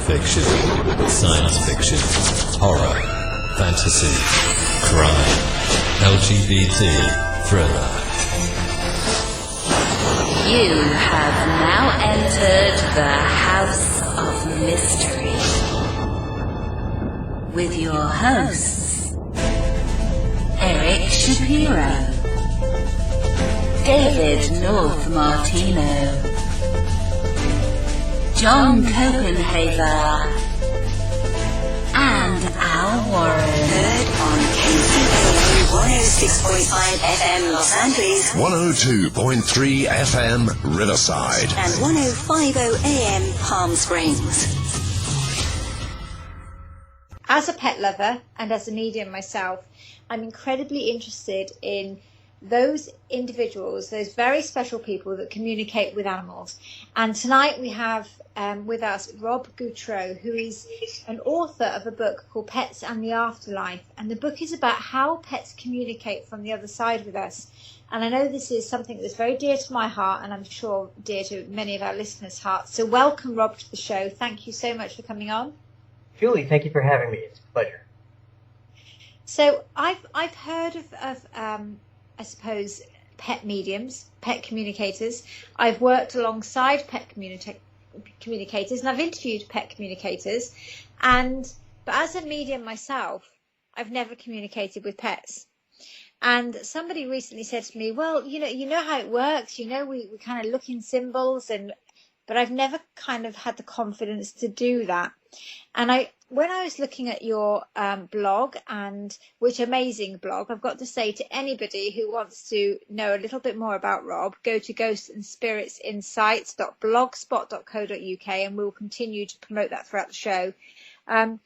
fiction, science fiction, horror, fantasy, crime, LGBT, thriller. You have now entered the House of Mystery with your hosts, Eric Shapiro, David North Martino, John Copenhaver, and Al Warren. Heard on KCAA 106.5 FM Los Angeles, 102.3 FM Riverside, and 105.0 AM Palm Springs. As a pet lover and as a medium myself, I'm incredibly interested in those individuals, those very special people that communicate with animals. And tonight we have with us Rob Gutro, who is an author of a book called Pets and the Afterlife. And the book is about how pets communicate from the other side with us. And I know this is something that's very dear to my heart, and I'm sure dear to many of our listeners' hearts. So welcome, Rob, to the show. Thank you so much for coming on. Julie, thank you for having me. It's a pleasure. So I've heard of I suppose, pet mediums, pet communicators. I've worked alongside pet communicators, and I've interviewed pet communicators. But as a medium myself, I've never communicated with pets. And somebody recently said to me, well, you know how it works. We kind of look in symbols, but I've never kind of had the confidence to do that. And when I was looking at your blog, and which amazing blog, I've got to say to anybody who wants to know a little bit more about Rob, go to ghostandspiritsinsights.blogspot.co.uk, and we'll continue to promote that throughout the show. A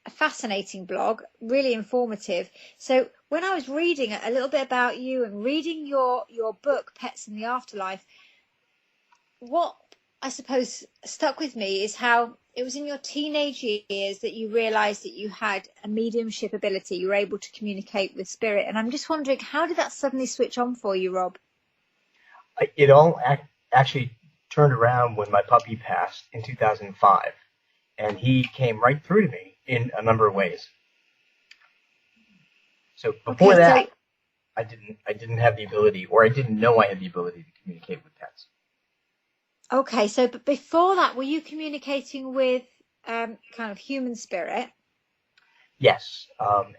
fascinating blog, really informative. So when I was reading a little bit about you and reading your book, Pets in the Afterlife, what I suppose stuck with me is how it was in your teenage years that you realised that you had a mediumship ability. You were able to communicate with spirit. And I'm just wondering, how did that suddenly switch on for you, Rob? It all actually turned around when my puppy passed in 2005. And he came right through to me in a number of ways. So before that, I didn't have the ability, or I didn't know I had the ability to communicate with pets. Okay, so but before that, were you communicating with kind of human spirit? Yes.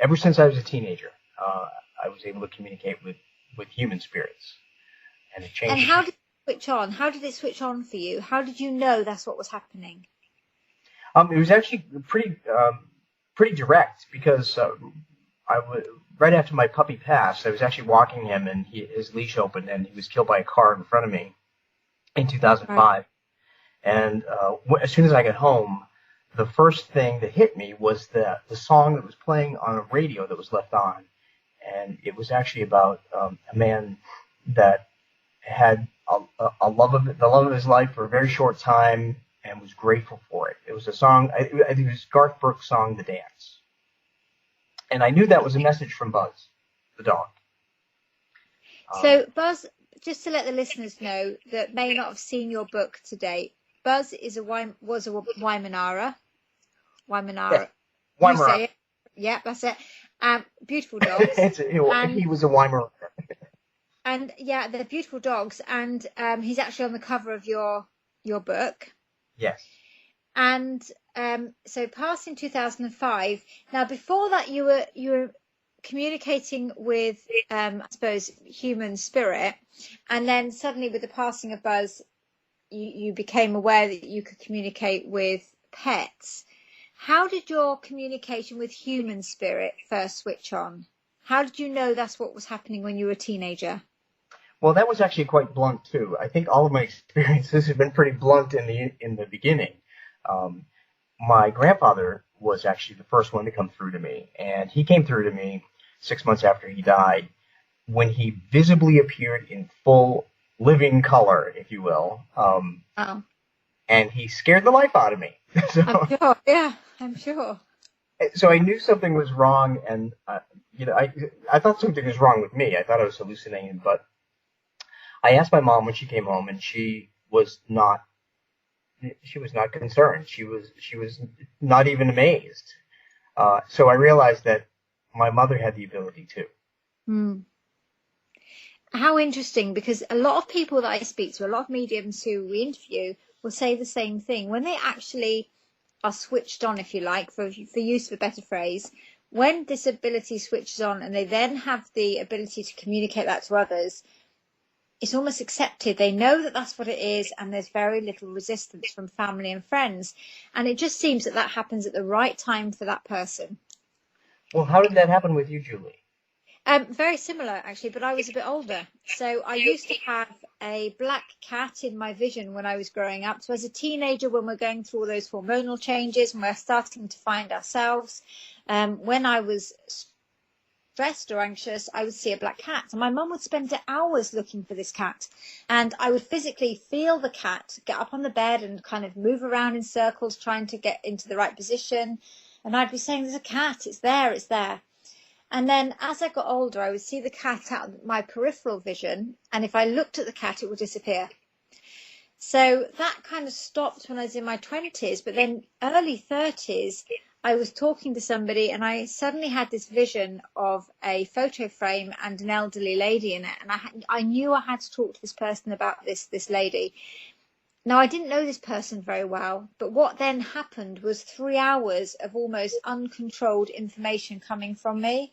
Ever since I was a teenager, I was able to communicate with human spirits. And it changed. And how did it switch on? How did it switch on for you? How did you know that's what was happening? It was actually pretty direct, because right after my puppy passed, I was actually walking him, and his leash opened, and he was killed by a car in front of me in 2005. Right. And as soon as I got home, the first thing that hit me was the song that was playing on a radio that was left on. And it was actually about a man that had the love of his life for a very short time and was grateful for it. It was a song, I think it was Garth Brooks' song, The Dance. And I knew that was a message from Buzz, the dog. So Buzz, just to let the listeners know that may not have seen your book to date, Buzz was a Weimaraner. Weimaraner. Yeah, that's it. Beautiful dogs. He was a Weimaraner. And yeah, they're beautiful dogs. And he's actually on the cover of your book. Yes. And so passed in 2005. Now, before that, you were communicating with, I suppose, human spirit, and then suddenly with the passing of Buzz, you became aware that you could communicate with pets. How did your communication with human spirit first switch on? How did you know that's what was happening when you were a teenager? Well, that was actually quite blunt too. I think all of my experiences have been pretty blunt in the beginning. My grandfather was actually the first one to come through to me, and he came through to me 6 months after he died, when he visibly appeared in full living color, if you will. And he scared the life out of me. So, I'm sure. Yeah, I'm sure. So I knew something was wrong, and I thought something was wrong with me. I thought I was hallucinating, but I asked my mom when she came home, and she was not not concerned. She was not even amazed. So I realized that my mother had the ability too. Hmm. How interesting, because a lot of people that I speak to, a lot of mediums who we interview, will say the same thing. When they actually are switched on, if you like, for use of a better phrase, when this ability switches on and they then have the ability to communicate that to others, it's almost accepted. They know that that's what it is, and there's very little resistance from family and friends. And it just seems that that happens at the right time for that person. Well, how did that happen with you, Julie? Very similar, actually, but I was a bit older. So I used to have a black cat in my vision when I was growing up. So as a teenager, when we're going through all those hormonal changes and we're starting to find ourselves, when I was stressed or anxious, I would see a black cat. And my mum would spend hours looking for this cat. And I would physically feel the cat get up on the bed and kind of move around in circles, trying to get into the right position. And I'd be saying, there's a cat, it's there, it's there. And then as I got older, I would see the cat out of my peripheral vision. And if I looked at the cat, it would disappear. So that kind of stopped when I was in my 20s. But then early 30s, I was talking to somebody and I suddenly had this vision of a photo frame and an elderly lady in it. And I knew I had to talk to this person about this lady. Now, I didn't know this person very well, but what then happened was 3 hours of almost uncontrolled information coming from me.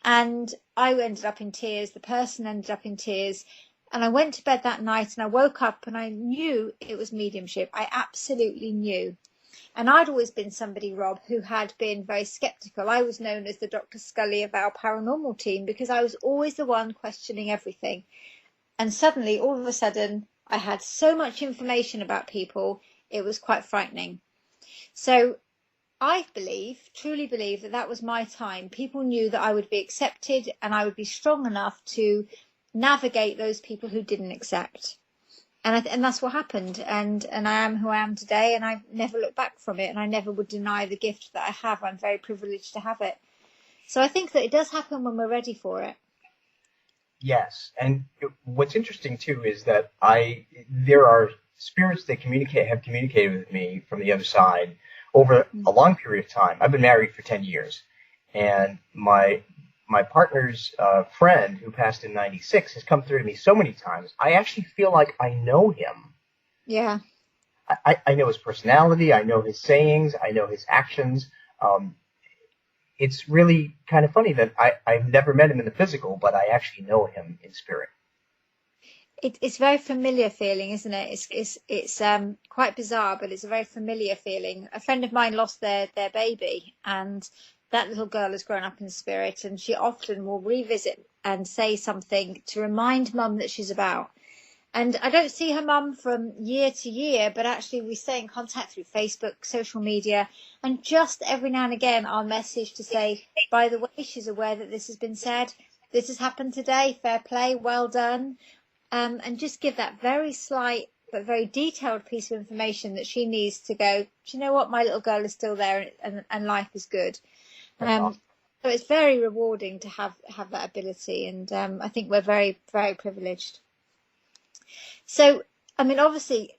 And I ended up in tears. The person ended up in tears. And I went to bed that night and I woke up and I knew it was mediumship. I absolutely knew. And I'd always been somebody, Rob, who had been very skeptical. I was known as the Dr. Scully of our paranormal team because I was always the one questioning everything. And suddenly, all of a sudden, I had so much information about people, it was quite frightening. So I truly believe that was my time. People knew that I would be accepted and I would be strong enough to navigate those people who didn't accept. And that's what happened. And I am who I am today, and I never look back from it, and I never would deny the gift that I have. I'm very privileged to have it. So I think that it does happen when we're ready for it. Yes, and what's interesting too is that there are spirits that have communicated with me from the other side over a long period of time. I've been married for 10 years, and my partner's friend, who passed in '96, has come through to me so many times. I actually feel like I know him. Yeah. I know his personality. I know his sayings. I know his actions. It's really kind of funny that I've never met him in the physical, but I actually know him in spirit. It's a very familiar feeling, isn't it? It's quite bizarre, but it's a very familiar feeling. A friend of mine lost their baby, and that little girl has grown up in spirit, and she often will revisit and say something to remind mum that she's about. And I don't see her mum from year to year, but actually we stay in contact through Facebook, social media, and just every now and again I'll message to say, by the way, she's aware that this has been said, this has happened today, fair play, well done, and just give that very slight but very detailed piece of information that she needs to go, do you know what, my little girl is still there and life is good. So it's very rewarding to have that ability, and I think we're very, very privileged. So, I mean, obviously,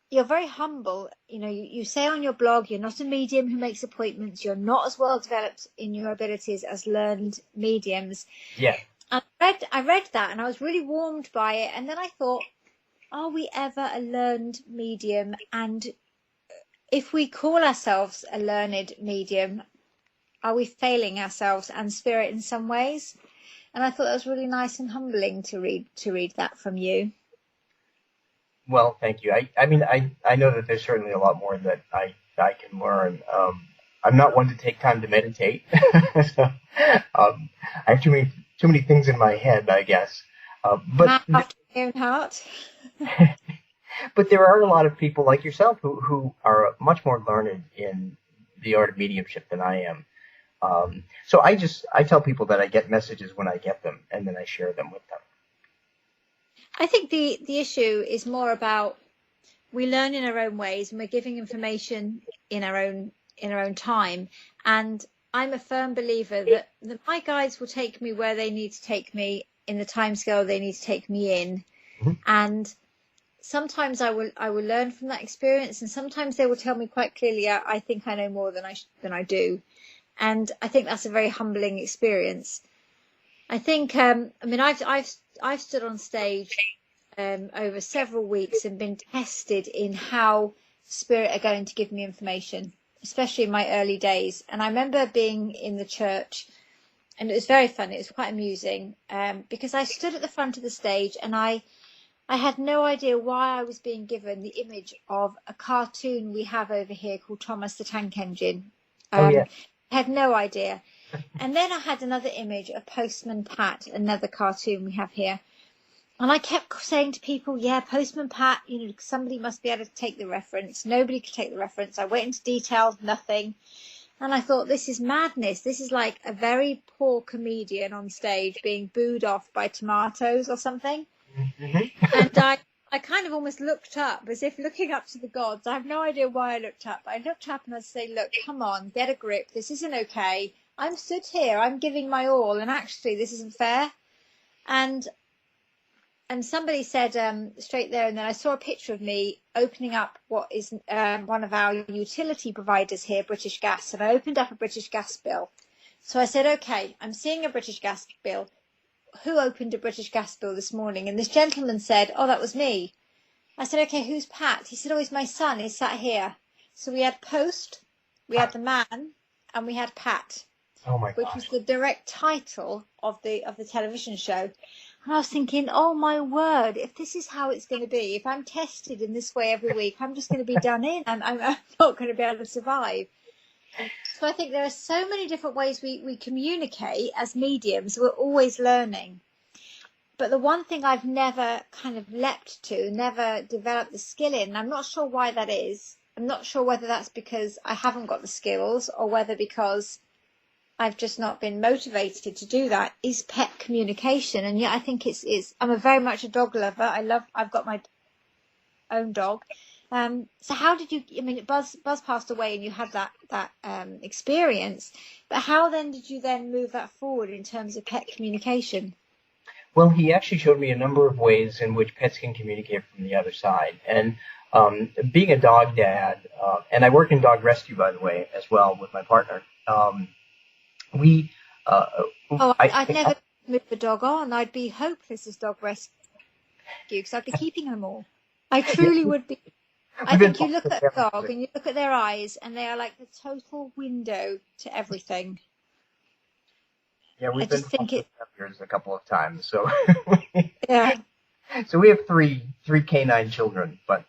you're very humble. You know, you say on your blog, you're not a medium who makes appointments. You're not as well developed in your abilities as learned mediums. Yeah. I read that and I was really warmed by it. And then I thought, are we ever a learned medium? And if we call ourselves a learned medium, are we failing ourselves and spirit in some ways? And I thought that was really nice and humbling to read that from you. Well, thank you. I mean, I know that there's certainly a lot more that I can learn. I'm not one to take time to meditate. So, I have too many things in my head, I guess. But after my own heart. But there are a lot of people like yourself who are much more learned in the art of mediumship than I am. So I tell people that I get messages when I get them, and then I share them with them. I think the issue is more about we learn in our own ways and we're giving information in our own time. And I'm a firm believer that my guides will take me where they need to take me in the timescale they need to take me in. Mm-hmm. And sometimes I will learn from that experience, and sometimes they will tell me quite clearly, I think I know more than I do, and I think that's a very humbling experience. I think I've stood on stage over several weeks and been tested in how spirit are going to give me information, especially in my early days. And I remember being in the church, and it was very fun. It was quite amusing because I stood at the front of the stage, and I had no idea why I was being given the image of a cartoon we have over here called Thomas the Tank Engine. I had no idea. And then I had another image of Postman Pat, another cartoon we have here. And I kept saying to people, yeah, Postman Pat, somebody must be able to take the reference. Nobody could take the reference. I went into detail, nothing. And I thought, this is madness. This is like a very poor comedian on stage being booed off by tomatoes or something. Mm-hmm. And I kind of almost looked up, as if looking up to the gods. I have no idea why I looked up. I looked up and I say, look, come on, get a grip. This isn't okay. I'm stood here. I'm giving my all. And actually, this isn't fair. And somebody said straight there, and then I saw a picture of me opening up what is one of our utility providers here, British Gas. And I opened up a British Gas bill. So I said, okay, I'm seeing a British Gas bill. Who opened a British Gas bill this morning? And this gentleman said, oh, that was me. I said, okay, who's Pat? He said, oh, he's my son. He's sat here. So we had Post, we had the man, and we had Pat. Oh my God. Which was the direct title of the television show. And I was thinking, oh my word, if this is how it's going to be, if I'm tested in this way every week, I'm just going to be done in. I'm not going to be able to survive. So I think there are so many different ways we communicate as mediums. We're always learning. But the one thing I've never kind of leapt to, never developed the skill in, and I'm not sure why that is. I'm not sure whether that's because I haven't got the skills or whether because I've just not been motivated to do that, is pet communication. And yet I think I'm very much a dog lover. I've got my own dog. So how did you, Buzz passed away and you had that experience, but how then did you then move that forward in terms of pet communication? Well, he actually showed me a number of ways in which pets can communicate from the other side. And being a dog dad, and I work in dog rescue, by the way, as well with my partner, I'd never move the dog on. I'd be hopeless as dog rescue because I'd be keeping them all. I truly would be. I think you look at a dog and you look at their eyes and they are like the total window to everything. Yeah, we've been years a couple of times, so yeah. So we have three canine children, but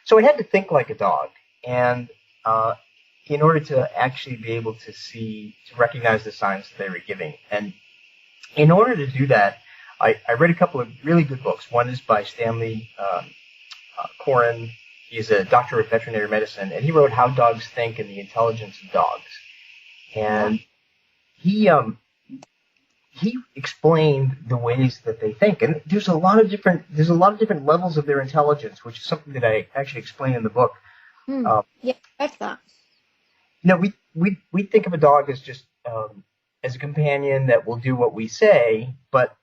so I had to think like a dog, and in order to actually be able to recognize the signs that they were giving. And in order to do that, I read a couple of really good books. One is by Stanley Coren. He's a doctor of veterinary medicine, and he wrote How Dogs Think and the Intelligence of Dogs. And he explained the ways that they think. And there's a lot of different levels of their intelligence, which is something that I actually explain in the book. Yeah, I read that. We think of a dog as just as a companion that will do what we say, but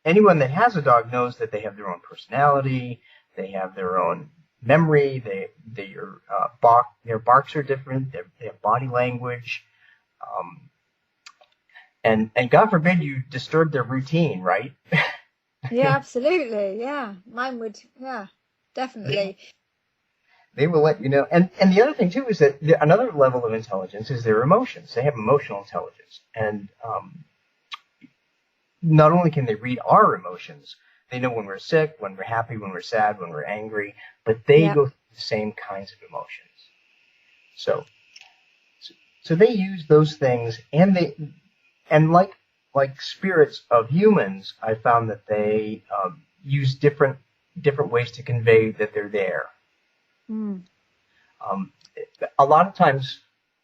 anyone that has a dog knows that they have their own personality, they have their own memory, their barks are different, they have body language, and God forbid you disturb their routine, right? Yeah, absolutely. Yeah, mine would. Yeah, definitely. They will let you know. And the other thing, too, is that another level of intelligence is their emotions. They have emotional intelligence. And not only can they read our emotions, they know when we're sick, when we're happy, when we're sad, when we're angry, but they go through the same kinds of emotions. So they use those things, and like spirits of humans, I found that they use different ways to convey that they're there. A lot of times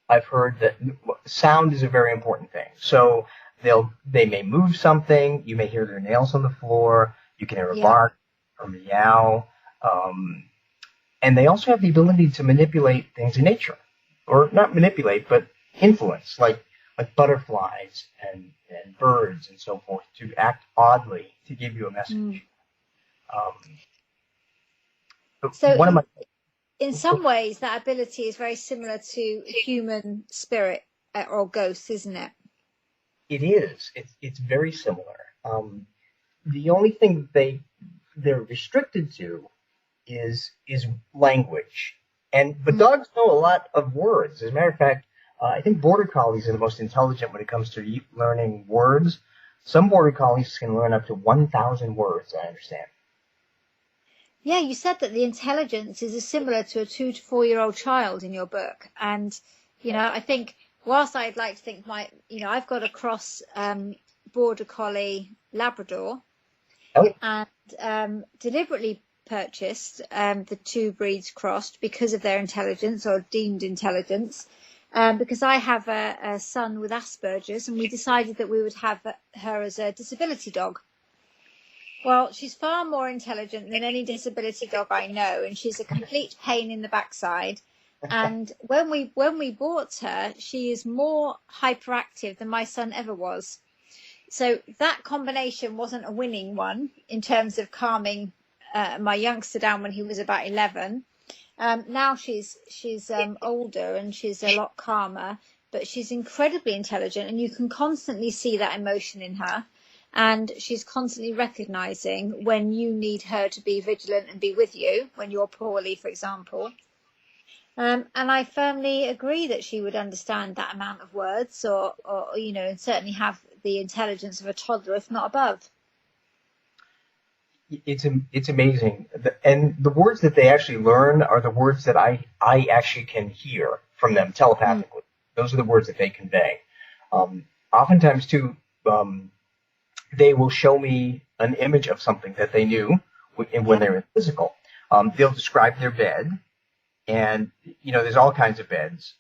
I've heard that sound is a very important thing. So they may move something, you may hear their nails on the floor, you can hear a bark or meow, and they also have the ability to manipulate things in nature, or not manipulate, but influence, like butterflies and birds and so forth, to act oddly to give you a message. So One of my in some ways, that ability is very similar to human spirit or ghosts, isn't it? It is. It's very similar. The only thing they're restricted to is language, but dogs know a lot of words. As a matter of fact, I think border collies are the most intelligent when it comes to learning words. Some border collies can learn up to 1,000 words. I understand. Yeah, you said that the intelligence is similar to a 2 to 4 year old child in your book, and I think whilst I'd like to think I've got a cross border collie Labrador, Oh, and deliberately purchased the two breeds crossed because of their intelligence or deemed intelligence. Because I have a son with Asperger's, and we decided that we would have her as a disability dog. Well, she's far more intelligent than any disability dog I know, and she's a complete pain in the backside. And when we bought her, she is more hyperactive than my son ever was. So that combination wasn't a winning one in terms of calming my youngster down when he was about 11. Now she's older and she's a lot calmer, but she's incredibly intelligent, and you can constantly see that emotion in her. And she's constantly recognizing when you need her to be vigilant and be with you when you're poorly, for example. And I firmly agree that she would understand that amount of words, or and certainly have the intelligence of a toddler, if not above. it's amazing, and the words that they actually learn are the words that I actually can hear from them telepathically. Those are the words that they convey. Oftentimes, too. They will show me an image of something that they knew when they were in physical. They'll describe their bed, and there's all kinds of beds,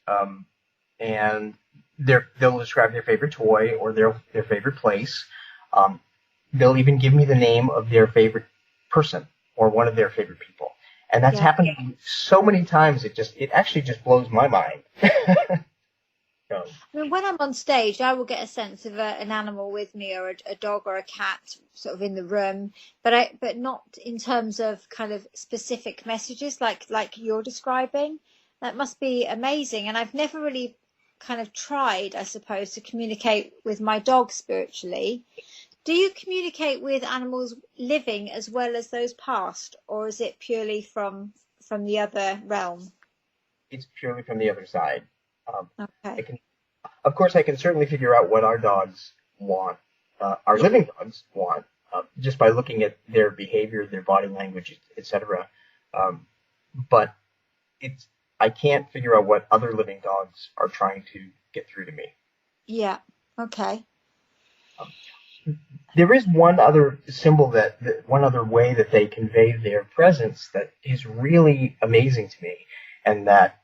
and they'll describe their favorite toy or their favorite place. They'll even give me the name of their favorite person or one of their favorite people, and that's happened to me so many times. It actually just blows my mind. I mean, when I'm on stage, I will get a sense of an animal with me, or a dog or a cat sort of in the room, but not in terms of kind of specific messages like you're describing. That must be amazing. And I've never really kind of tried, I suppose, to communicate with my dog spiritually. Do you communicate with animals living as well as those past, or is it purely from the other realm? It's purely from the other side. Okay. Of course, I can certainly figure out what our dogs want, our living dogs want, just by looking at their behavior, their body language, etc. But I can't figure out what other living dogs are trying to get through to me. Yeah. Okay. There is one other symbol one other way that they convey their presence that is really amazing to me, and that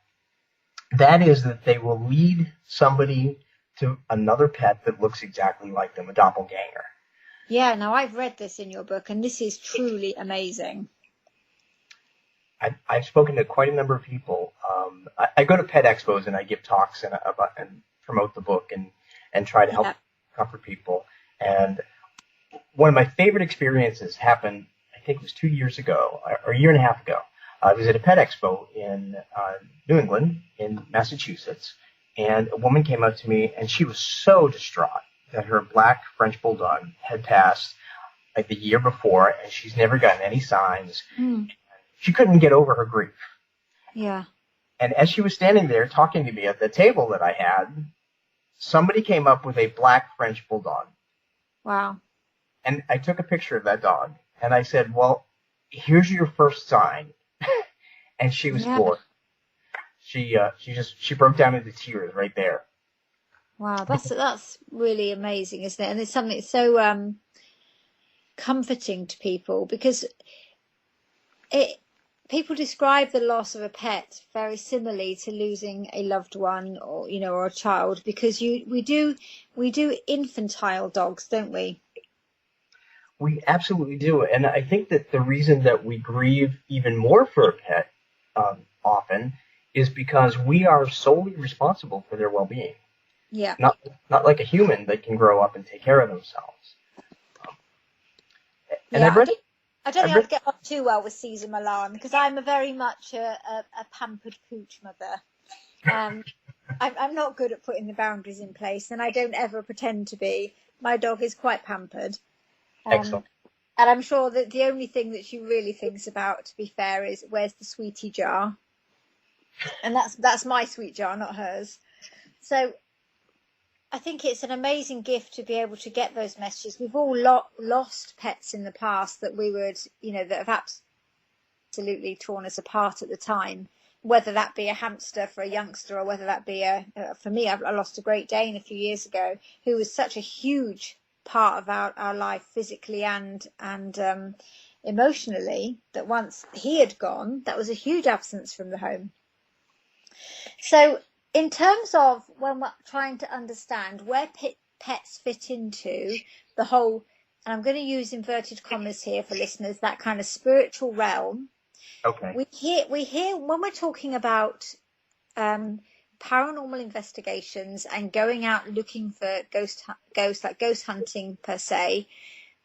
is that they will lead somebody to another pet that looks exactly like them, a doppelganger. Yeah, now I've read this in your book, and this is truly amazing. I've spoken to quite a number of people. I go to pet expos and I give talks and promote the book and try to help comfort people. And one of my favorite experiences happened, I think it was 2 years ago, or a year and a half ago. I was at a pet expo in New England, in Massachusetts, and a woman came up to me, and she was so distraught that her black French bulldog had passed like the year before, and she's never gotten any signs. She couldn't get over her grief. Yeah. And as she was standing there talking to me at the table that I had, somebody came up with a black French bulldog. Wow. And I took a picture of that dog, and I said, well, here's your first sign. And she was floored. She broke down into tears right there. Wow, that's really amazing, isn't it? And it's something so comforting to people, because people describe the loss of a pet very similarly to losing a loved one, or or a child, because we do infantile dogs, don't we? We absolutely do, and I think that the reason that we grieve even more for a pet often is because we are solely responsible for their well-being. Yeah. Not like a human that can grow up and take care of themselves. And yeah, I don't think I'd get on too well with Caesar Milan because I'm a very much a pampered pooch mother. I'm not good at putting the boundaries in place, and I don't ever pretend to be. My dog is quite pampered. Excellent. And I'm sure that the only thing that she really thinks about, to be fair, is where's the sweetie jar? And that's my sweet jar, not hers. So I think it's an amazing gift to be able to get those messages. We've all lost pets in the past that we would, that have absolutely torn us apart at the time, whether that be a hamster for a youngster or whether that be for me, I lost a Great Dane a few years ago who was such a huge part of our life physically and emotionally, that once he had gone, that was a huge absence from the home. So in terms of when we're trying to understand where pets fit into the whole, and I'm going to use inverted commas here for listeners, that kind of spiritual realm. Okay. We hear when we're talking about paranormal investigations and going out looking for ghosts, like ghost hunting per se,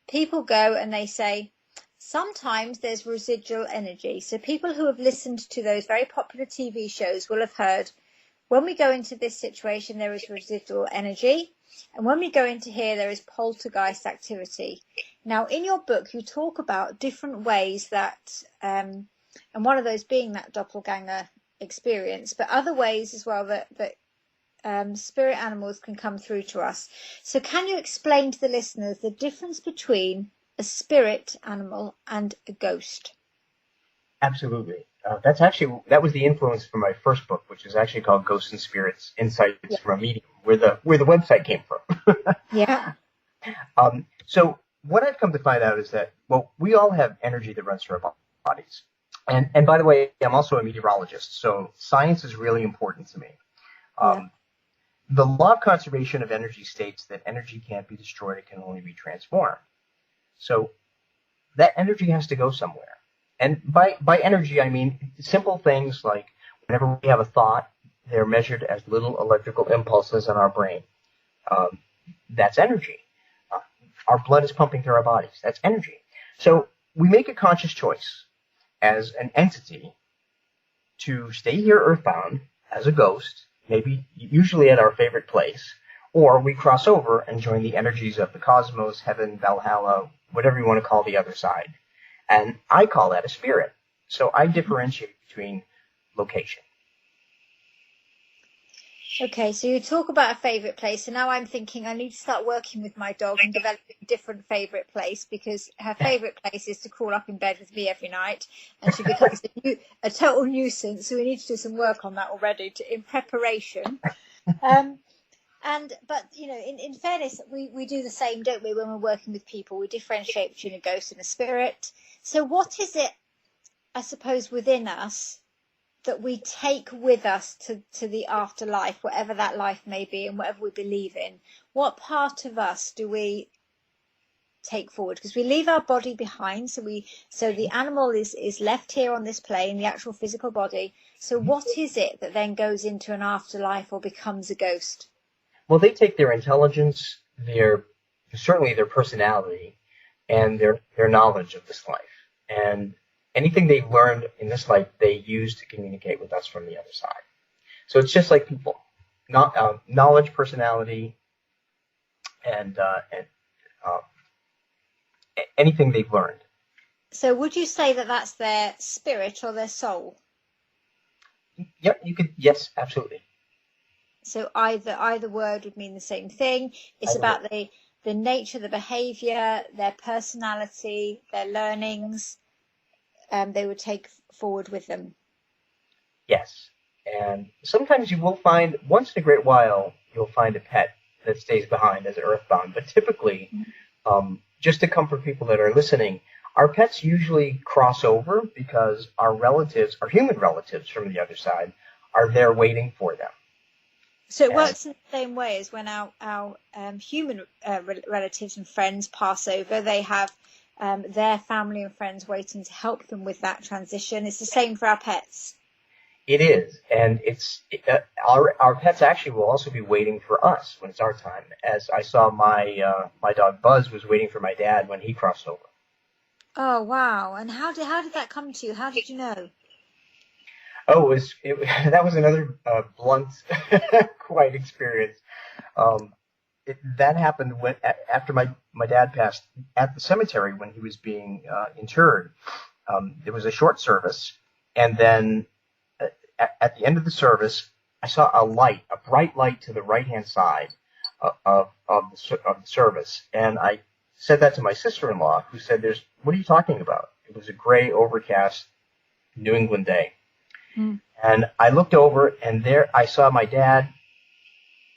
people go and they say sometimes there's residual energy. So people who have listened to those very popular TV shows will have heard, when we go into this situation, there is residual energy. And when we go into here, there is poltergeist activity. Now, in your book, you talk about different ways that, and one of those being that doppelganger experience, but other ways as well that spirit animals can come through to us. So can you explain to the listeners the difference between a spirit animal and a ghost? Absolutely. That was the influence for my first book, which is actually called Ghosts and Spirits: Insights from a Medium, where the website came from. Yeah. So what I've come to find out is that, well, we all have energy that runs through our bodies. And by the way, I'm also a meteorologist, so science is really important to me. The law of conservation of energy states that energy can't be destroyed, it can only be transformed. So that energy has to go somewhere. And by energy, I mean simple things like whenever we have a thought, they're measured as little electrical impulses in our brain. That's energy. Our blood is pumping through our bodies. That's energy. So we make a conscious choice as an entity to stay here earthbound as a ghost, usually at our favorite place, or we cross over and join the energies of the cosmos, heaven, Valhalla, whatever you want to call the other side. And I call that a spirit. So I differentiate between location. Okay, so you talk about a favourite place, and now I'm thinking I need to start working with my dog and developing a different favourite place, because her favourite place is to crawl up in bed with me every night, and she becomes a total nuisance. So we need to do some work on that already in preparation. But in fairness, we do the same, don't we? When we're working with people, we differentiate between a ghost and a spirit. So what is it, I suppose, within us that we take with us to the afterlife, whatever that life may be and whatever we believe in? What part of us do we take forward? Because we leave our body behind, so the animal is left here on this plane, the actual physical body. So what is it that then goes into an afterlife or becomes a ghost? Well, they take their intelligence, certainly their personality, and their knowledge of this life. And anything they've learned in this life, they use to communicate with us from the other side. So it's just like people. Knowledge, personality, and anything they've learned. So would you say that that's their spirit or their soul? Yep, yes, absolutely. So either word would mean the same thing. It's about the nature, the behaviour, their personality, their learnings. They would take forward with them. Yes. And sometimes you will find, once in a great while, you'll find a pet that stays behind as earthbound. But typically, just to comfort people that are listening, our pets usually cross over because our human relatives from the other side, are there waiting for them. So it works in the same way as when our human relatives and friends pass over. They have their family and friends waiting to help them with that transition. It's the same for our pets. It is, and our pets actually will also be waiting for us when it's our time. As I saw my dog Buzz was waiting for my dad when he crossed over. Oh, wow. And how did that come to you? How did you know? Oh, that was another blunt, quiet experience. Um, that happened after my dad passed at the cemetery when he was being interred. There was a short service, and then at the end of the service, I saw a bright light to the right-hand side of the service, and I said that to my sister-in-law, who said, "What are you talking about?" It was a gray, overcast New England day. Mm. And I looked over, and there I saw my dad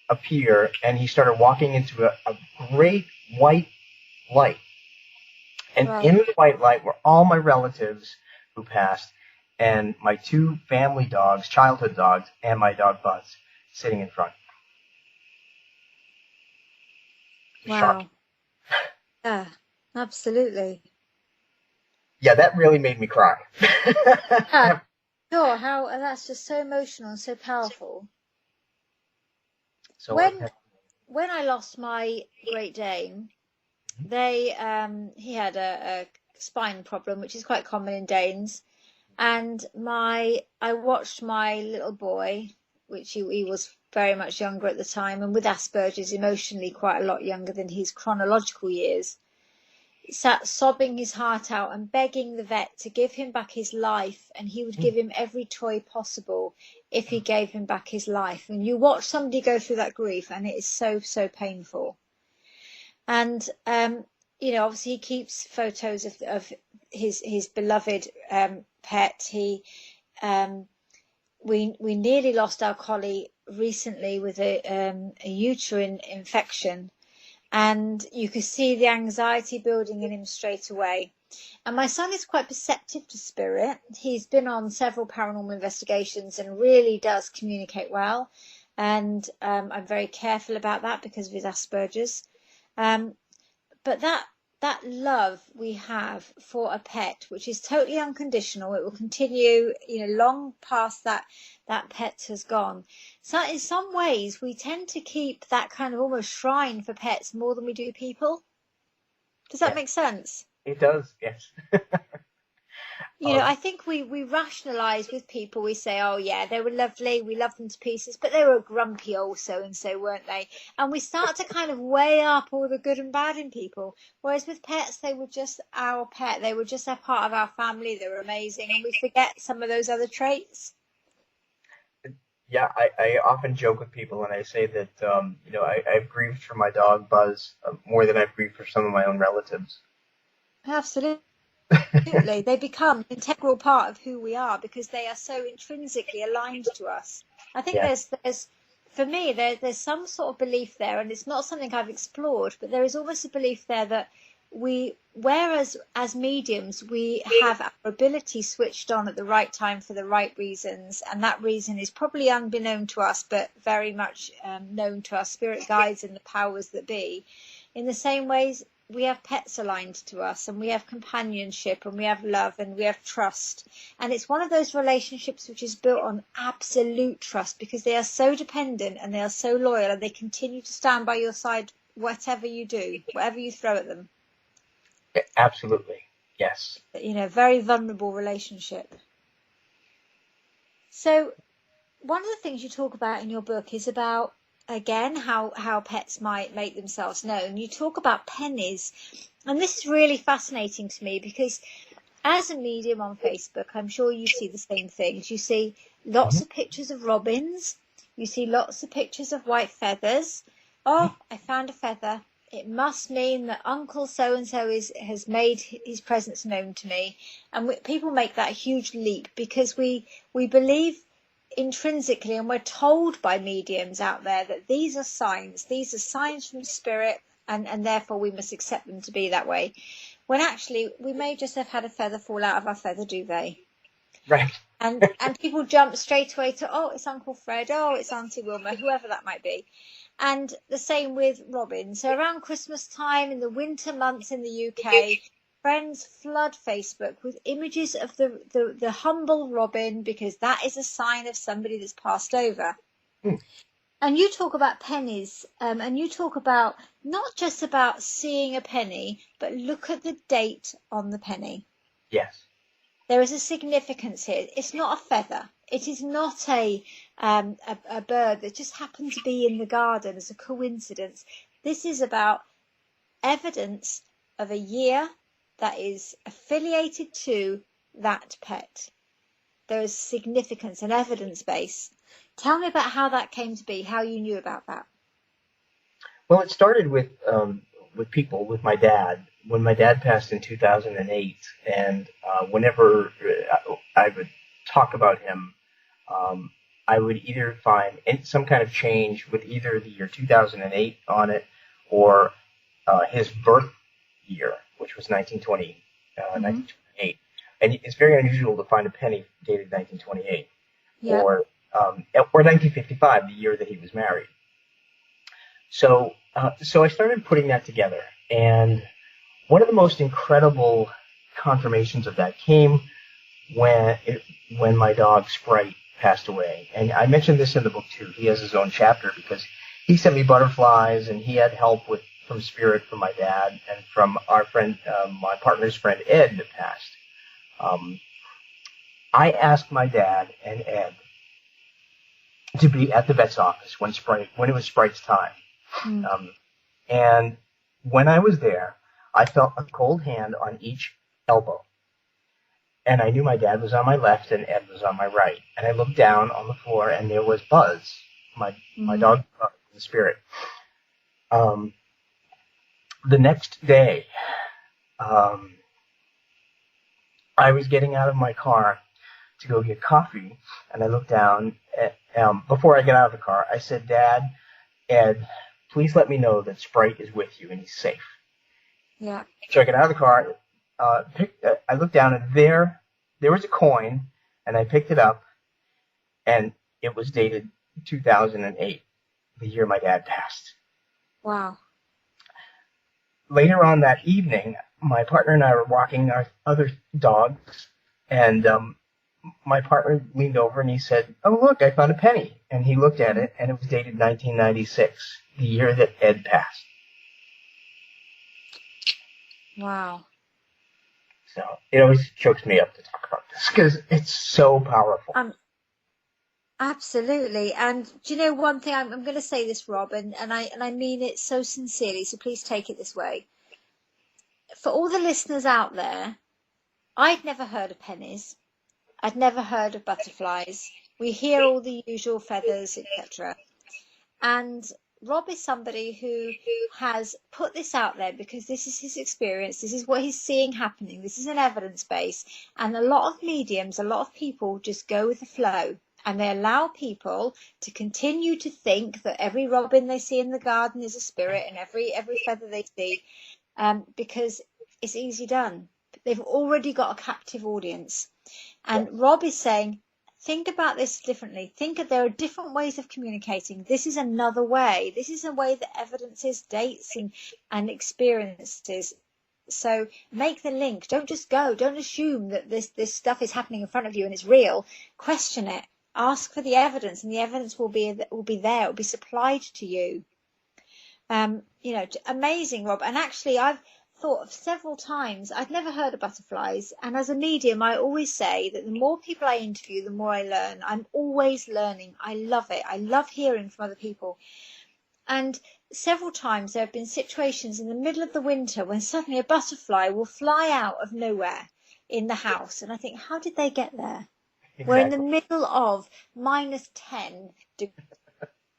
appear, and he started walking into a great white light. And Wow. in the white light were all my relatives who passed, and my two family dogs, childhood dogs, and my dog Buzz, sitting in front. Wow. Shocking. Yeah, absolutely. Yeah, that really made me cry. Yeah, sure. And that's just so emotional and so powerful. So When I lost my Great Dane, he had a spine problem, which is quite common in Danes. And I watched my little boy, which he was very much younger at the time, and with Asperger's, emotionally quite a lot younger than his chronological years, sat sobbing his heart out and begging the vet to give him back his life, and he would give him every toy possible if he gave him back his life. And you watch somebody go through that grief, and it is so, so painful. And obviously he keeps photos of his beloved pet. We nearly lost our collie recently with a uterine infection, and you could see the anxiety building in him straight away. And my son is quite perceptive to spirit. He's been on several paranormal investigations and really does communicate well. And I'm very careful about that because of his Asperger's. But that love we have for a pet, which is totally unconditional, it will continue, long past that pet has gone. So in some ways, we tend to keep that kind of almost shrine for pets more than we do people. Does that make sense? It does, yes. I think we rationalise with people. We say, oh yeah, they were lovely, we loved them to pieces, but they were grumpy also and so, weren't they? And we start to kind of weigh up all the good and bad in people. Whereas with pets, they were just our pet. They were just a part of our family. They were amazing, and we forget some of those other traits. Yeah, I often joke with people and I say that, I've grieved for my dog Buzz more than I've grieved for some of my own relatives. Absolutely. Absolutely. They become an integral part of who we are because they are so intrinsically aligned to us. I think there's for me, there's some sort of belief there, and it's not something I've explored, but there is almost a belief there that whereas as mediums, we have our ability switched on at the right time for the right reasons, and that reason is probably unbeknown to us, but very much known to our spirit guides and the powers that be. In the same ways, we have pets aligned to us, and we have companionship, and we have love, and we have trust. And it's one of those relationships which is built on absolute trust because they are so dependent and they are so loyal, and they continue to stand by your side whatever you do, whatever you throw at them. Absolutely, yes. Very vulnerable relationship. So one of the things you talk about in your book is about, again, how pets might make themselves known. You talk about pennies, and this is really fascinating to me because as a medium on Facebook, I'm sure you see the same things. You see lots of pictures of robins. You see lots of pictures of white feathers. Oh, I found a feather. It must mean that Uncle so-and-so has made his presence known to me. And people make that huge leap because we believe intrinsically, and we're told by mediums out there that these are signs from spirit, and therefore we must accept them to be that way, when actually we may just have had a feather fall out of our feather duvet. Right. And people jump straight away to, oh, it's Uncle Fred, oh, it's Auntie Wilma, whoever that might be. And the same with robins. So around Christmas time, in the winter months in the UK, friends flood Facebook with images of the humble robin because that is a sign of somebody that's passed over. And you talk about pennies, and you talk about not just about seeing a penny, but look at the date on the penny. Yes. There is a significance here. It's not a feather. It is not a bird that just happened to be in the garden as a coincidence. This is about evidence of a year that is affiliated to that pet. There is significance and evidence base. Tell me about how that came to be, how you knew about that. Well, it started with people, with my dad. When my dad passed in 2008, and whenever I would talk about him, I would either find some kind of change with either the year 2008 on it or his birth year, which was 1928. And it's very unusual to find a penny dated 1928 or 1955, the year that he was married. So I started putting that together, and one of the most incredible confirmations of that came when my dog Sprite passed away. And I mentioned this in the book too. He has his own chapter because he sent me butterflies, and he had help from spirit from my dad and from our friend, my partner's friend Ed that passed. I asked my dad and Ed to be at the vet's office when it was Sprite's time. And when I was there, I felt a cold hand on each elbow. And I knew my dad was on my left and Ed was on my right. And I looked down on the floor, and there was Buzz, my dog, the spirit. The next day, I was getting out of my car to go get coffee, and I looked down. Before I get out of the car, I said, "Dad, Ed, please let me know that Sprite is with you and he's safe." Yeah. So I get out of the car, I looked down, and there was a coin, and I picked it up, and it was dated 2008, the year my dad passed. Wow. Later on that evening, my partner and I were walking our other dogs, and my partner leaned over and he said, "Oh, look, I found a penny." And he looked at it, and it was dated 1996, the year that Ed passed. Wow. So it always chokes me up to talk about this because it's so powerful. Absolutely. And do you know one thing? I'm going to say this, Rob, and I mean it so sincerely, so please take it this way. For all the listeners out there, I'd never heard of pennies. I'd never heard of butterflies. We hear all the usual feathers, etc. And Rob is somebody who has put this out there because this is his experience. This is what he's seeing happening. This is an evidence base. And a lot of mediums, a lot of people just go with the flow. And they allow people to continue to think that every robin they see in the garden is a spirit, and every feather they see, because it's easy done. They've already got a captive audience. And Rob is saying, think about this differently. Think that there are different ways of communicating. This is another way. This is a way that evidences dates and experiences. So make the link. Don't just go. Don't assume that this stuff is happening in front of you and it's real. Question it. Ask for the evidence, and the evidence will be there. It will be supplied to you. Amazing, Rob. And actually, I've thought of several times. I'd never heard of butterflies, and as a medium, I always say that the more people I interview, the more I learn. I'm always learning. I love it. I love hearing from other people. And several times there have been situations in the middle of the winter when suddenly a butterfly will fly out of nowhere in the house, and I think, how did they get there? Exactly. We're in the middle of -10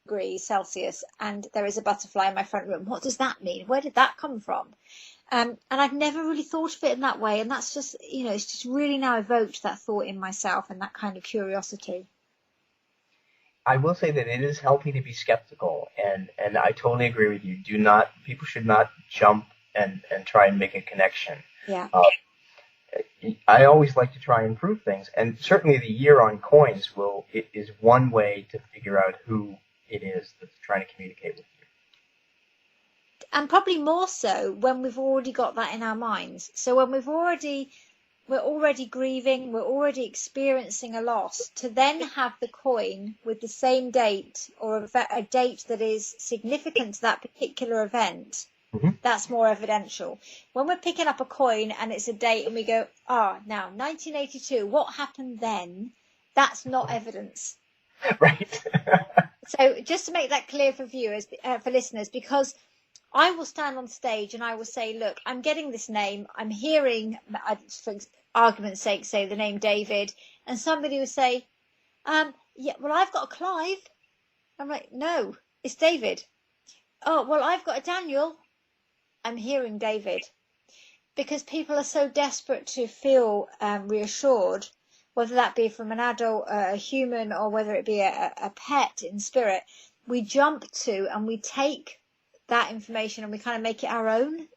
degrees Celsius, and there is a butterfly in my front room. What does that mean? Where did that come from? And I've never really thought of it in that way. And that's just, it's just really now evoked that thought in myself and that kind of curiosity. I will say that it is healthy to be skeptical, and I totally agree with you. People should not jump and try and make a connection. Yeah. I always like to try and prove things, and certainly the year on coins is one way to figure out who it is that's trying to communicate with you. And probably more so when we've already got that in our minds. So when we're already grieving, we're already experiencing a loss. To then have the coin with the same date or a date that is significant to that particular event, that's more evidential. When we're picking up a coin and it's a date and we go, now 1982, what happened then? That's not evidence. Right. So just to make that clear for viewers, for listeners, because I will stand on stage and I will say, look, I'm getting this name. I'm hearing, for argument's sake, say the name David. And somebody will say, yeah, well, I've got a Clive. I'm like, no, it's David. Oh, well, I've got a Daniel. I'm hearing David. Because people are so desperate to feel reassured, whether that be from an adult, a human, or whether it be a pet in spirit, we jump to and we take that information and we kind of make it our own.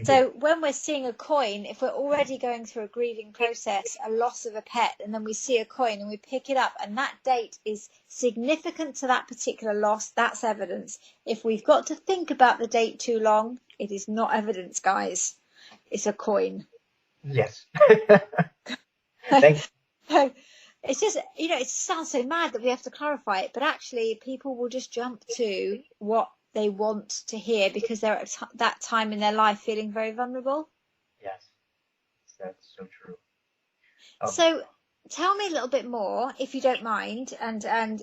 So when we're seeing a coin, if we're already going through a grieving process, a loss of a pet, and then we see a coin and we pick it up and that date is significant to that particular loss, that's evidence. If we've got to think about the date too long, it is not evidence, guys. It's a coin. Yes. Thanks. So it's just, it sounds so mad that we have to clarify it, but actually people will just jump to what they want to hear because they're at that time in their life feeling very vulnerable. Yes, that's so true. So tell me a little bit more, if you don't mind, and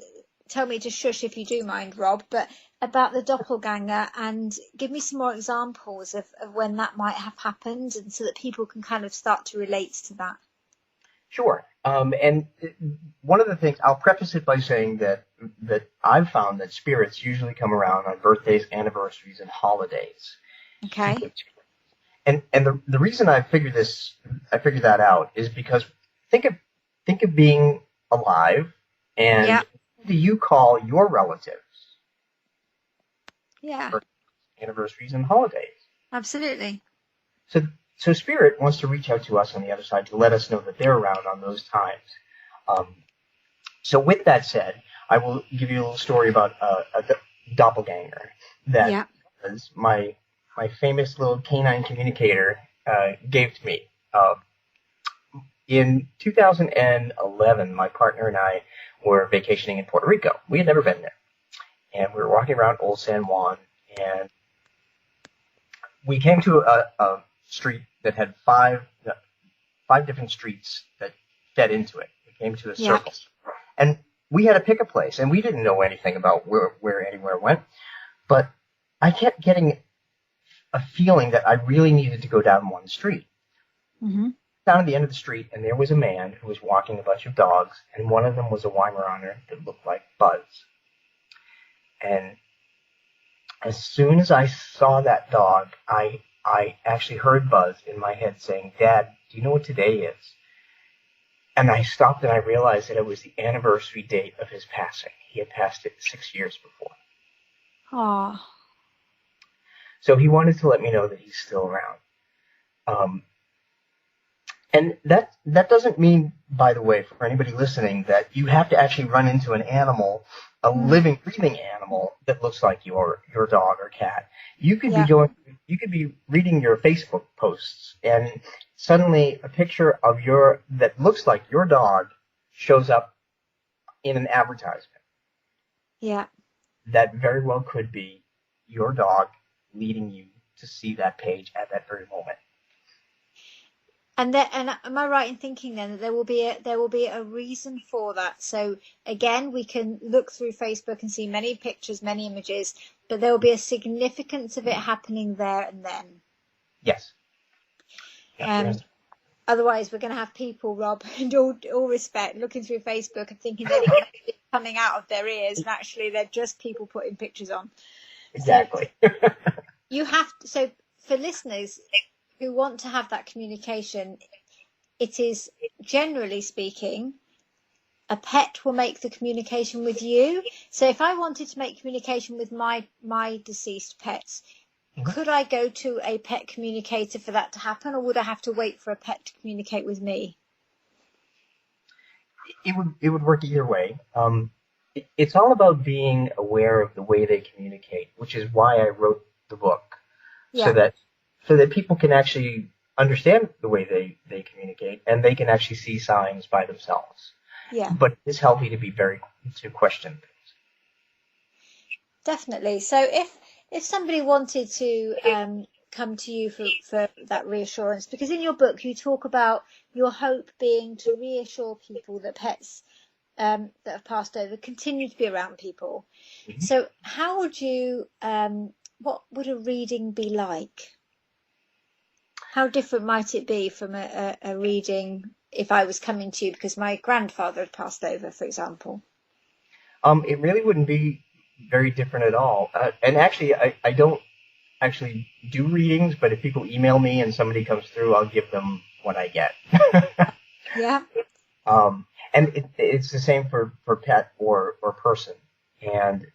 tell me to shush if you do mind, Rob, but about the doppelganger, and give me some more examples of when that might have happened, and so that people can kind of start to relate to that. Sure. And one of the things, I'll preface it by saying that I've found that spirits usually come around on birthdays, anniversaries, and holidays. Okay. And the reason I figured that out is because think of being alive, and who do you call your relatives? Yeah. Anniversaries and holidays. Absolutely. So Spirit wants to reach out to us on the other side to let us know that they're around on those times. So with that said, I will give you a little story about a doppelganger that was my famous little canine communicator gave to me. In 2011, my partner and I were vacationing in Puerto Rico. We had never been there. And we were walking around Old San Juan, and we came to a street that had five different streets that fed into it. We came to a circle. And we had to pick a place, and we didn't know anything about where anywhere went. But I kept getting a feeling that I really needed to go down one street. Mm-hmm. Down at the end of the street, and there was a man who was walking a bunch of dogs, and one of them was a Weimaraner that looked like Buzz. And as soon as I saw that dog, I actually heard Buzz in my head saying, "Dad, do you know what today is?" And I stopped and I realized that it was the anniversary date of his passing. He had passed it 6 years before. Aww. So he wanted to let me know that he's still around. And that doesn't mean, by the way, for anybody listening, that you have to actually run into an animal, a living, breathing animal that looks like your dog or cat. You could be reading your Facebook posts, and suddenly a picture of that looks like your dog shows up in an advertisement. Yeah. That very well could be your dog leading you to see that page at that very moment. And am I right in thinking then that there will be a reason for that? So again, we can look through Facebook and see many pictures, many images, but there will be a significance of it happening there and then. Yes. Otherwise, we're going to have people, Rob, in all respect, looking through Facebook and thinking that it's coming out of their ears, and actually they're just people putting pictures on. Exactly. So for listeners who want to have that communication, it is, generally speaking, a pet will make the communication with you. So if I wanted to make communication with my deceased pets, could I go to a pet communicator for that to happen, or would I have to wait for a pet to communicate with me? It would work either way. It's all about being aware of the way they communicate, which is why I wrote the book, so that people can actually understand the way they communicate, and they can actually see signs by themselves. Yeah. But it's healthy to question things. Definitely. So if somebody wanted to come to you for that reassurance, because in your book you talk about your hope being to reassure people that pets that have passed over continue to be around people. Mm-hmm. So how would you, what would a reading be like? How different might it be from a reading if I was coming to you because my grandfather had passed over, for example? It really wouldn't be very different at all. And actually, I don't actually do readings, but if people email me and somebody comes through, I'll give them what I get. Yeah. And it's the same for pet or person. And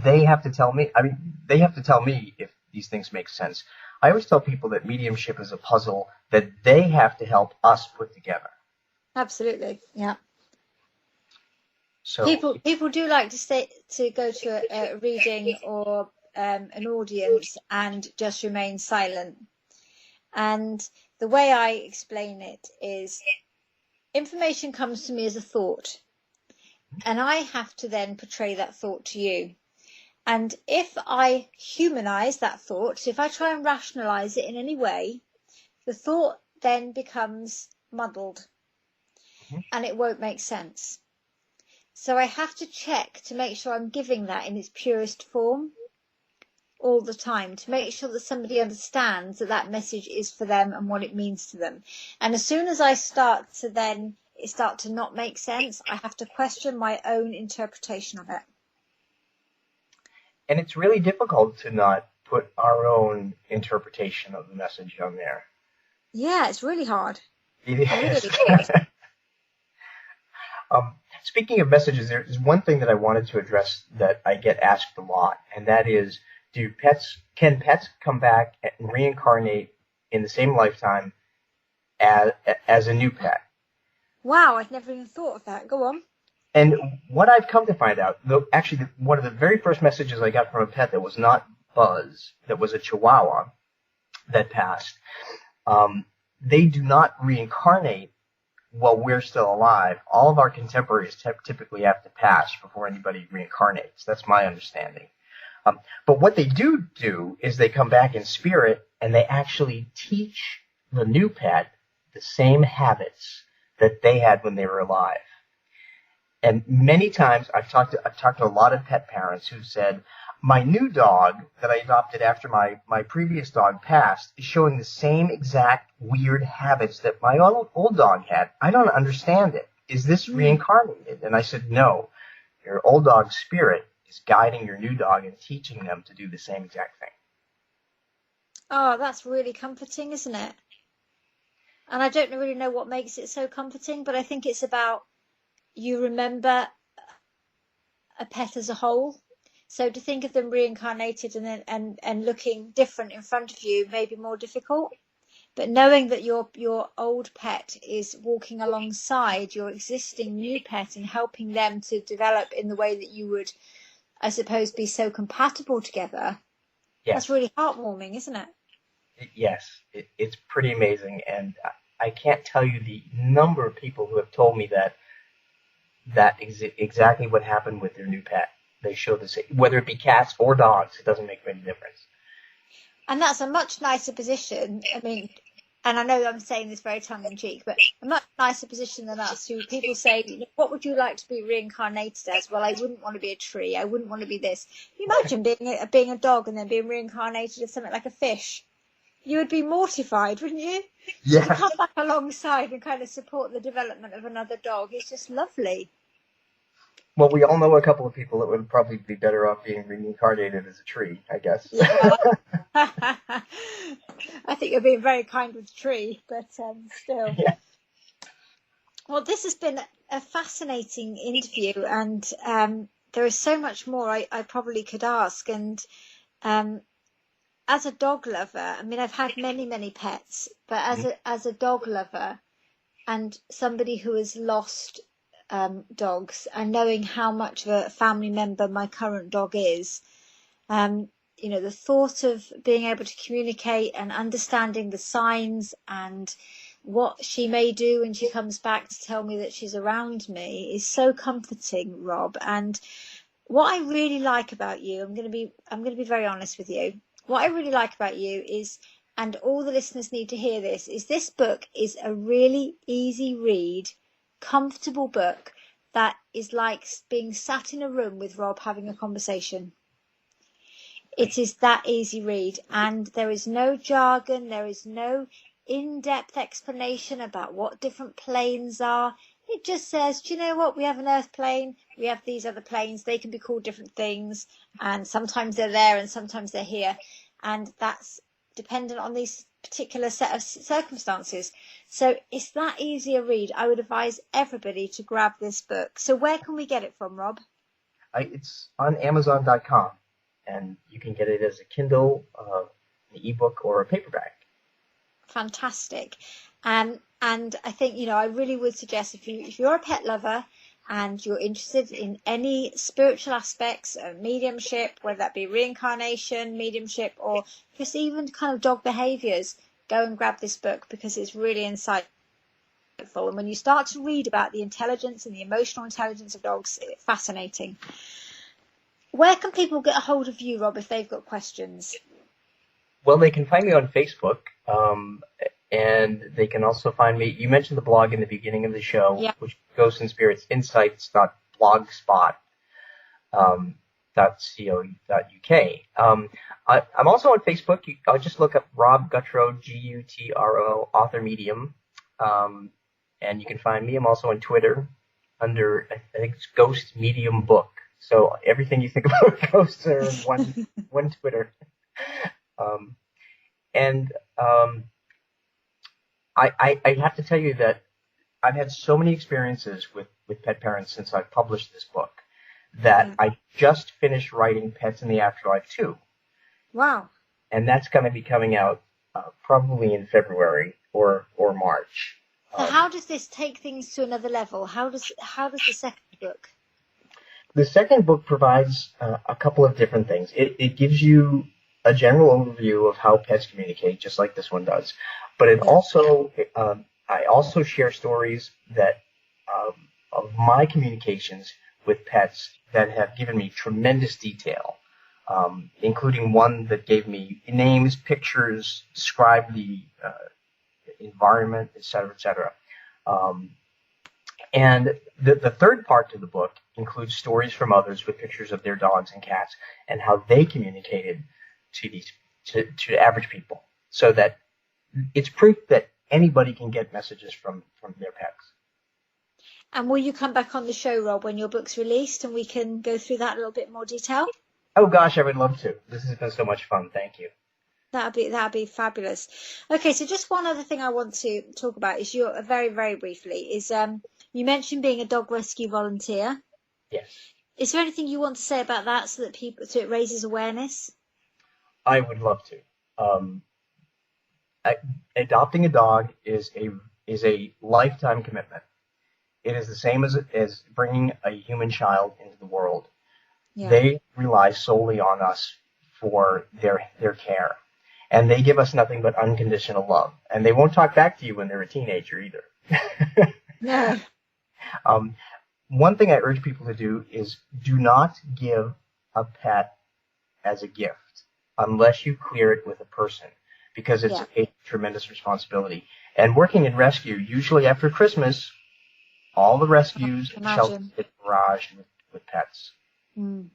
they have to tell me, they have to tell me if these things make sense. I always tell people that mediumship is a puzzle that they have to help us put together. Absolutely. Yeah. So people do like to go to a reading or an audience and just remain silent. And the way I explain it is information comes to me as a thought, and I have to then portray that thought to you. And if I humanize that thought, so if I try and rationalize it in any way, the thought then becomes muddled and it won't make sense. So I have to check to make sure I'm giving that in its purest form all the time, to make sure that somebody understands that that message is for them and what it means to them. And as soon as I start to not make sense, I have to question my own interpretation of it. And it's really difficult to not put our own interpretation of the message on there. Yeah, it's really hard. It is. Really hard. Speaking of messages, there's one thing that I wanted to address that I get asked a lot, and that is, can pets come back and reincarnate in the same lifetime as a new pet? Wow, I'd never even thought of that. Go on. And what I've come to find out, one of the very first messages I got from a pet that was not Buzz, that was a Chihuahua that passed, they do not reincarnate while we're still alive. All of our contemporaries typically have to pass before anybody reincarnates. That's my understanding. But what they do is they come back in spirit and they actually teach the new pet the same habits that they had when they were alive. And many times I've talked to a lot of pet parents who said, my new dog that I adopted after my previous dog passed is showing the same exact weird habits that my old dog had. I don't understand it. Is this reincarnated? And I said, no. Your old dog's spirit is guiding your new dog and teaching them to do the same exact thing. Oh, that's really comforting, isn't it? And I don't really know what makes it so comforting, but I think it's about you remember a pet as a whole. So to think of them reincarnated and looking different in front of you may be more difficult. But knowing that your old pet is walking alongside your existing new pet and helping them to develop in the way that you would, I suppose, be so compatible together, yes. That's really heartwarming, isn't it? Yes, it's pretty amazing. And I can't tell you the number of people who have told me that exactly what happened with their new pet. They show the same, whether it be cats or dogs, it doesn't make any difference. And that's a much nicer position. I mean, and I know I'm saying this very tongue-in-cheek, but a much nicer position than us, who people say, what would you like to be reincarnated as? Well, I wouldn't want to be a tree. I wouldn't want to be this. Can you imagine being a dog and then being reincarnated as something like a fish? You would be mortified, wouldn't you? Yeah. To come back alongside and kind of support the development of another dog. It's just lovely. Well, we all know a couple of people that would probably be better off being reincarnated as a tree, I guess. Yeah. I think you're being very kind with the tree, but still. Yeah. Well, this has been a fascinating interview, and there is so much more I probably could ask. And as a dog lover, I mean, I've had many pets, but as a dog lover and somebody who has lost dogs, and knowing how much of a family member my current dog is, the thought of being able to communicate and understanding the signs and what she may do when she comes back to tell me that she's around me is so comforting, Rob. And what I really like about you, I'm going to be very honest with you. What I really like about you is, and all the listeners need to hear this, is this book is a really easy read, comfortable book that is like being sat in a room with Rob having a conversation. It is that easy read, and there is no jargon, there is no in-depth explanation about what different planes are. It just says, do you know what, we have an Earth plane, we have these other planes, they can be called different things, and sometimes they're there and sometimes they're here, and that's dependent on these particular set of circumstances. So it's that easy a read. I would advise everybody to grab this book. So where can we get it from, Rob? It's on Amazon.com, and you can get it as a Kindle, an ebook, or a paperback. Fantastic. And I think, I really would suggest if you're a pet lover and you're interested in any spiritual aspects of mediumship, whether that be reincarnation, mediumship, or just even kind of dog behaviors, go and grab this book because it's really insightful. And when you start to read about the intelligence and the emotional intelligence of dogs, it's fascinating. Where can people get a hold of you, Rob, if they've got questions? Well, they can find me on Facebook, and they can also find me. You mentioned the blog in the beginning of the show, yeah, which is Ghosts and Spirits Insights.blogspot.co.uk. I'm also on Facebook. I'll just look up Rob Gutro, Gutro, author medium, and you can find me. I'm also on Twitter under, I think it's Ghost Medium Book. So everything you think about ghosts are in one Twitter. I have to tell you that I've had so many experiences with pet parents since I published this book that I just finished writing Pets in the Afterlife 2. Wow. And that's going to be coming out probably in February or March. So how does this take things to another level? How does the second book? The second book provides a couple of different things. It gives you a general overview of how pets communicate, just like this one does. But it also, I also share stories that of my communications with pets that have given me tremendous detail, including one that gave me names, pictures, described the environment, et cetera, et cetera. And the third part to the book includes stories from others with pictures of their dogs and cats and how they communicated to average people, so that it's proof that anybody can get messages from their pets. And will you come back on the show, Rob, when your book's released and we can go through that in a little bit more detail? Oh gosh, I would love to. This has been so much fun. Thank you. That'd be fabulous. Okay, so just one other thing I want to talk about is your very, very briefly is you mentioned being a dog rescue volunteer. Yes. Is there anything you want to say about that so it raises awareness? I would love to. Adopting a dog is a lifetime commitment. It is the same as bringing a human child into the world. Yeah. They rely solely on us for their care, and they give us nothing but unconditional love. And they won't talk back to you when they're a teenager either. No. One thing I urge people to do is do not give a pet as a gift unless you clear it with a person, because it's a tremendous responsibility. And working in rescue, usually after Christmas, all the rescues and shelters get barraged with pets. Mm.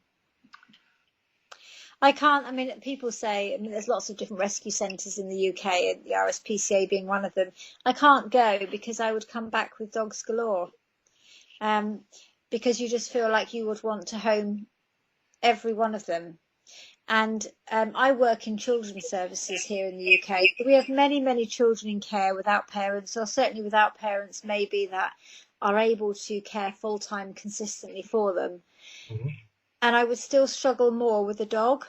People say, there's lots of different rescue centres in the UK, and the RSPCA being one of them. I can't go because I would come back with dogs galore. Because you just feel like you would want to home every one of them. And I work in children's services here in the UK. We have many, many children in care without parents, or certainly without parents maybe that are able to care full-time consistently for them. Mm-hmm. And I would still struggle more with a dog.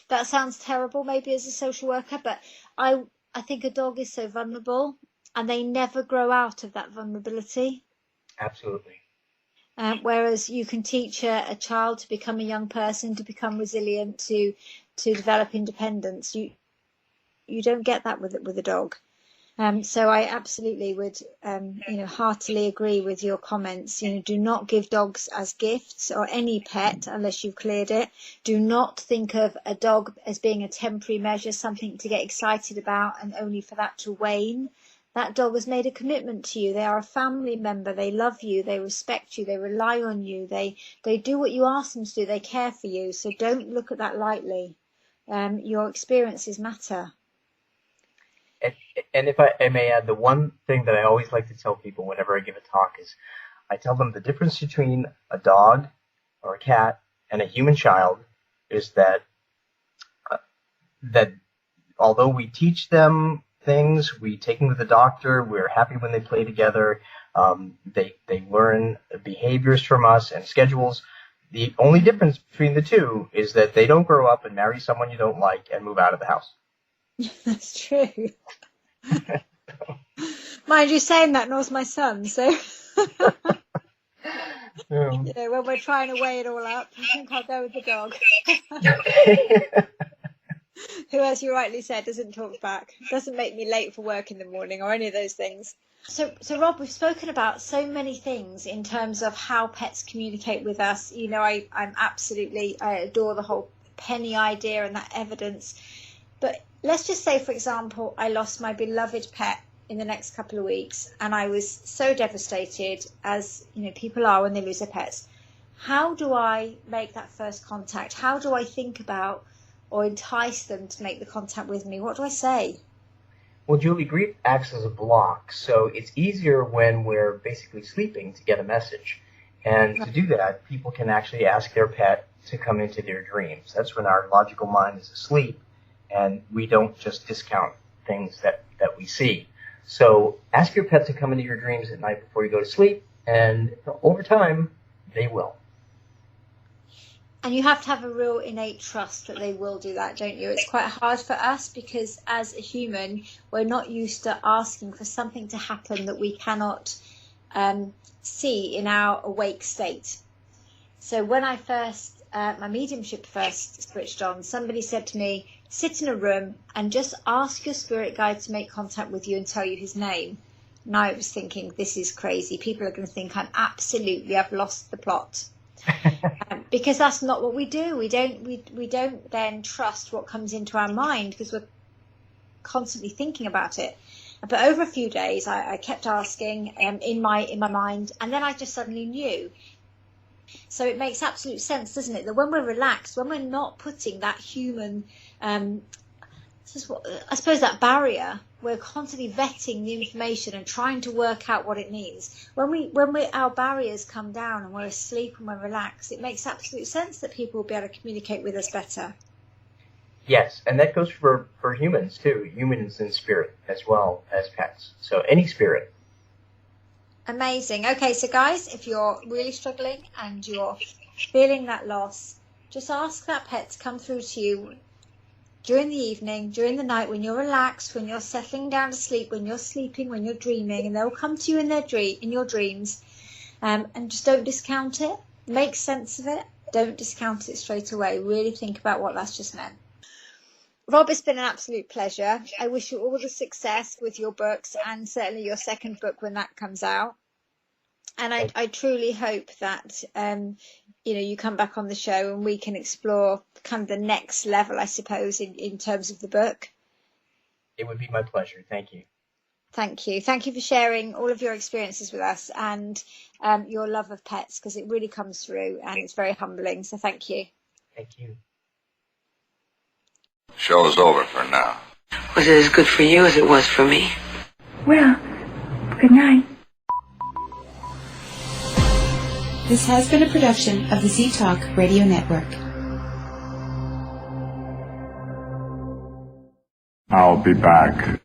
That sounds terrible maybe as a social worker, but I think a dog is so vulnerable and they never grow out of that vulnerability. Absolutely. Whereas you can teach a child to become a young person, to become resilient, to develop independence. You don't get that with a dog. So I absolutely would, heartily agree with your comments. Do not give dogs as gifts, or any pet, unless you've cleared it. Do not think of a dog as being a temporary measure, something to get excited about and only for that to wane. That dog has made a commitment to you. They are a family member. They love you. They respect you. They rely on you. They do what you ask them to do. They care for you. So don't look at that lightly. Your experiences matter. And if I may add, the one thing that I always like to tell people whenever I give a talk is I tell them the difference between a dog or a cat and a human child is that although we teach them things, we take them to the doctor, we're happy when they play together, they learn behaviors from us and schedules. The only difference between the two is that they don't grow up and marry someone you don't like and move out of the house. That's true. Mind you, saying that, nor's my son, so when we're trying to weigh it all up, I think I'll go with the dog. Who, as you rightly said, doesn't talk back, doesn't make me late for work in the morning or any of those things. So Rob, we've spoken about so many things in terms of how pets communicate with us. I adore the whole penny idea and that evidence. But let's just say, for example, I lost my beloved pet in the next couple of weeks, and I was so devastated, as people are when they lose their pets. How do I make that first contact? How do I think about or entice them to make the contact with me? What do I say? Well, Julie, grief acts as a block, so it's easier when we're basically sleeping to get a message. And to do that, people can actually ask their pet to come into their dreams. That's when our logical mind is asleep, and we don't just discount things that we see. So ask your pet to come into your dreams at night before you go to sleep, and over time, they will. And you have to have a real innate trust that they will do that, don't you? It's quite hard for us because as a human, we're not used to asking for something to happen that we cannot see in our awake state. So when I first, my mediumship first switched on, somebody said to me, sit in a room and just ask your spirit guide to make contact with you and tell you his name. And I was thinking, this is crazy. People are going to think I've lost the plot. Because that's not what we do. We don't then trust what comes into our mind because we're constantly thinking about it. But over a few days, I kept asking in my mind, and then I just suddenly knew. So it makes absolute sense, doesn't it, that when we're relaxed, when we're not putting that human, I suppose that barrier, we're constantly vetting the information and trying to work out what it means. When our barriers come down and we're asleep and we're relaxed, it makes absolute sense that people will be able to communicate with us better. Yes, and that goes for humans too, humans in spirit as well as pets. So any spirit. Amazing. Okay, so guys, if you're really struggling and you're feeling that loss, just ask that pet to come through to you during the evening, during the night, when you're relaxed, when you're settling down to sleep, when you're sleeping, when you're dreaming, and they'll come to you in your dreams. And just don't discount it. Make sense of it. Don't discount it straight away. Really think about what that's just meant. Rob, it's been an absolute pleasure. I wish you all the success with your books and certainly your second book when that comes out. And I truly hope that you come back on the show and we can explore kind of the next level, I suppose, in terms of the book. It would be my pleasure. Thank you. Thank you. Thank you for sharing all of your experiences with us and your love of pets, because it really comes through and it's very humbling. So thank you. Thank you. Show's over for now. Was it as good for you as it was for me? Well, good night. This has been a production of the Z-Talk Radio Network. I'll be back.